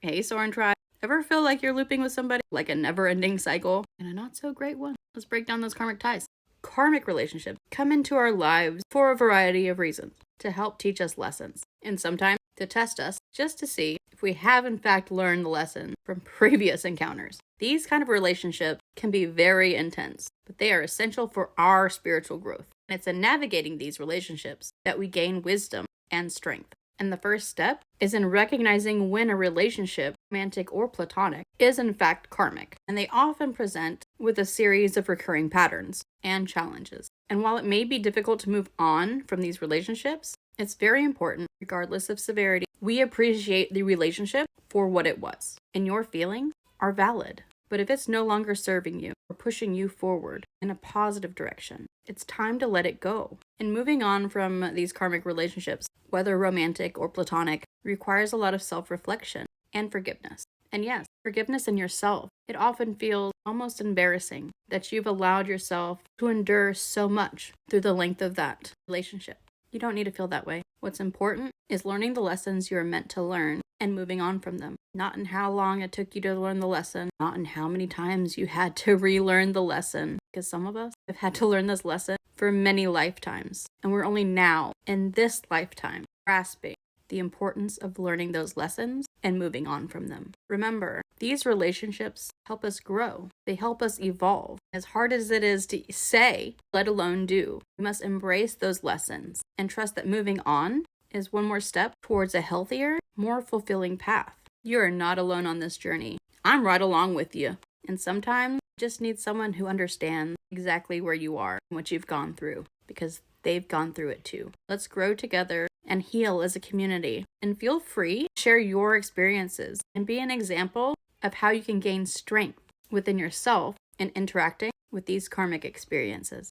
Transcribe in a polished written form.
Hey, Soren Tribe. Ever feel like you're looping with somebody like a never-ending cycle? And a not-so-great one. Let's break down those karmic ties. Karmic relationships come into our lives for a variety of reasons to help teach us lessons, and sometimes to test us just to see if we have in fact learned the lesson from previous encounters. These kind of relationships can be very intense, but they are essential for our spiritual growth. And it's in navigating these relationships that we gain wisdom and strength. And the first step is in recognizing when a relationship, romantic or platonic, is in fact karmic. And they often present with a series of recurring patterns and challenges. And while it may be difficult to move on from these relationships, it's very important, regardless of severity, we appreciate the relationship for what it was. And your feelings are valid. But if it's no longer serving you or pushing you forward in a positive direction, it's time to let it go. And moving on from these karmic relationships, whether romantic or platonic, requires a lot of self-reflection and forgiveness. And yes, forgiveness in yourself. It often feels almost embarrassing that you've allowed yourself to endure so much through the length of that relationship. You don't need to feel that way. What's important is learning the lessons you are meant to learn and moving on from them. Not in how long it took you to learn the lesson, not in how many times you had to relearn the lesson, because some of us have had to learn this lesson for many lifetimes, and we're only now, in this lifetime, grasping the importance of learning those lessons and moving on from them. Remember, these relationships help us grow. They help us evolve. As hard as it is to say, let alone do, we must embrace those lessons and trust that moving on is one more step towards a healthier, more fulfilling path. You are not alone on this journey. I'm right along with you. And sometimes you just need someone who understands exactly where you are and what you've gone through, because they've gone through it too. Let's grow together and heal as a community. And feel free to share your experiences and be an example of how you can gain strength within yourself in interacting with these karmic experiences.